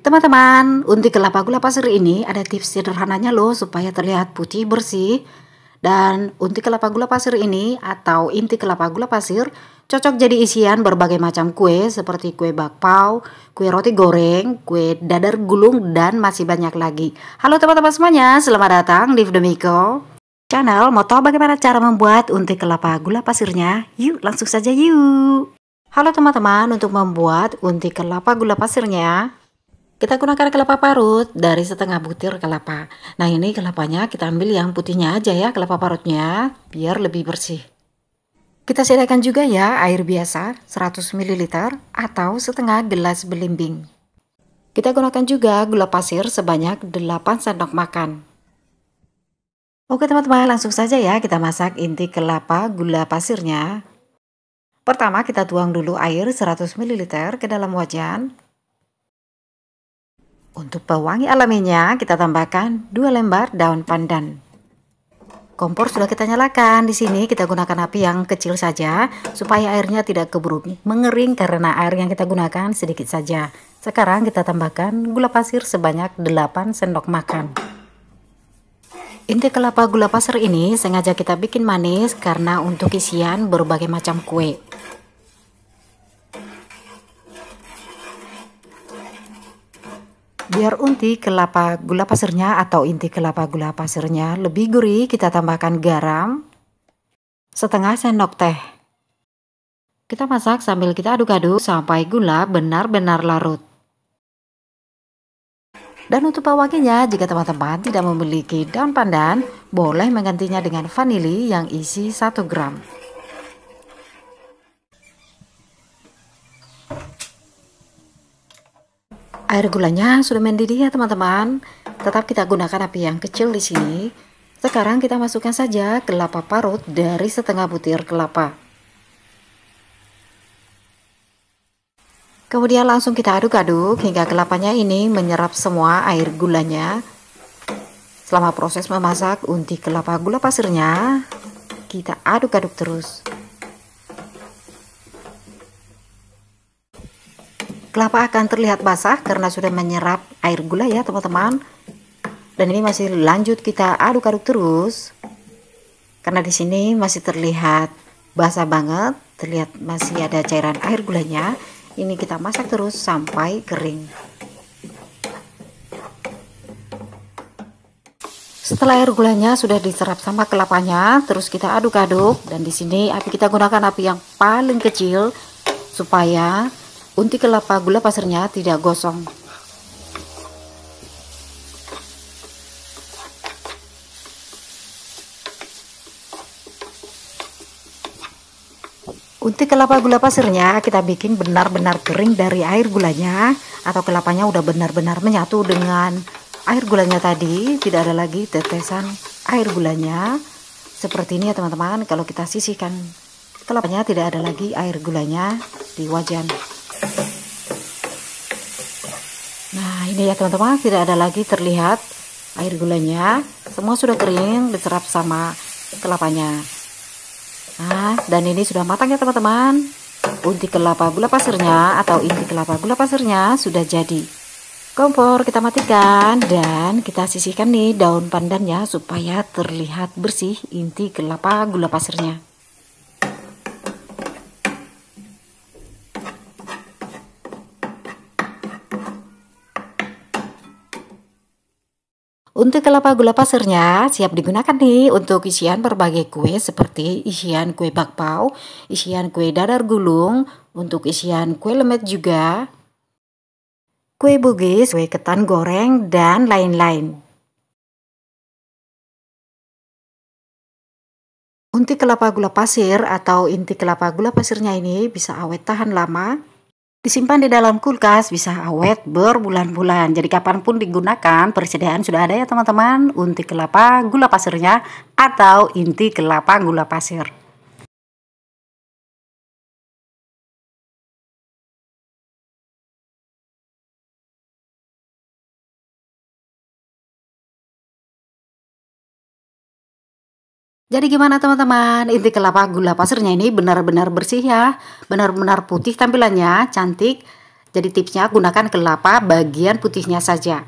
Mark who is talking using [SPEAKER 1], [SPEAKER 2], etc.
[SPEAKER 1] Teman-teman, unti kelapa gula pasir ini ada tips sederhananya loh supaya terlihat putih bersih. Dan unti kelapa gula pasir ini atau inti kelapa gula pasir cocok jadi isian berbagai macam kue seperti kue bakpao, kue roti goreng, kue dadar gulung, dan masih banyak lagi. Halo teman-teman semuanya, selamat datang di Fdemiko Channel. Mau tahu bagaimana cara membuat unti kelapa gula pasirnya? Yuk langsung saja yuk. Halo teman-teman, untuk membuat unti kelapa gula pasirnya kita gunakan kelapa parut dari setengah butir kelapa. Nah ini kelapanya kita ambil yang putihnya aja ya, kelapa parutnya, biar lebih bersih. Kita sediakan juga ya air biasa 100 ml atau setengah gelas belimbing. Kita gunakan juga gula pasir sebanyak 8 sendok makan. Oke teman-teman, langsung saja ya kita masak inti kelapa gula pasirnya. Pertama kita tuang dulu air 100 ml ke dalam wajan. Untuk pewangi alaminya kita tambahkan 2 lembar daun pandan. Kompor sudah kita nyalakan. Di sini kita gunakan api yang kecil saja supaya airnya tidak keburu mengering karena air yang kita gunakan sedikit saja. Sekarang kita tambahkan gula pasir sebanyak 8 sendok makan. Inti kelapa gula pasir ini sengaja kita bikin manis karena untuk isian berbagai macam kue. Biar unti kelapa gula pasirnya atau inti kelapa gula pasirnya lebih gurih, kita tambahkan garam setengah sendok teh. Kita masak sambil kita aduk-aduk sampai gula benar-benar larut. Dan untuk pewanginya, jika teman-teman tidak memiliki daun pandan, boleh menggantinya dengan vanili yang isi 1 gram. Air gulanya sudah mendidih ya teman-teman. Tetap kita gunakan api yang kecil di sini. Sekarang kita masukkan saja kelapa parut dari setengah butir kelapa. Kemudian langsung kita aduk-aduk hingga kelapanya ini menyerap semua air gulanya. Selama proses memasak unti kelapa gula pasirnya, kita aduk-aduk terus. Kelapa akan terlihat basah karena sudah menyerap air gula ya teman-teman. Dan ini masih lanjut kita aduk-aduk terus. Karena di sini masih terlihat basah banget, terlihat masih ada cairan air gulanya. Ini kita masak terus sampai kering. Setelah air gulanya sudah diserap sama kelapanya, terus kita aduk-aduk dan di sini api kita gunakan api yang paling kecil supaya unti kelapa gula pasirnya tidak gosong. Unti kelapa gula pasirnya kita bikin benar-benar kering dari air gulanya, atau kelapanya udah benar-benar menyatu dengan air gulanya tadi, tidak ada lagi tetesan air gulanya. Seperti ini ya teman-teman, kalau kita sisihkan kelapanya tidak ada lagi air gulanya di wajan. Nah ini ya teman-teman, tidak ada lagi terlihat air gulanya, semua sudah kering diserap sama kelapanya. Nah dan ini sudah matang ya teman-teman. Unti kelapa gula pasirnya atau inti kelapa gula pasirnya sudah jadi. Kompor kita matikan dan kita sisihkan nih daun pandannya supaya terlihat bersih inti kelapa gula pasirnya. Untuk kelapa gula pasirnya siap digunakan nih untuk isian berbagai kue seperti isian kue bakpao, isian kue dadar gulung, untuk isian kue lemet juga, kue bugis, kue ketan goreng, dan lain-lain. Untuk kelapa gula pasir atau inti kelapa gula pasirnya ini bisa awet tahan lama. Disimpan di dalam kulkas bisa awet berbulan-bulan. Jadi kapanpun digunakan, persediaan sudah ada ya teman-teman. Unti kelapa gula pasirnya atau inti kelapa gula pasir. Jadi gimana teman-teman, inti kelapa gula pasirnya ini benar-benar bersih ya, benar-benar putih tampilannya, cantik. Jadi tipsnya gunakan kelapa bagian putihnya saja.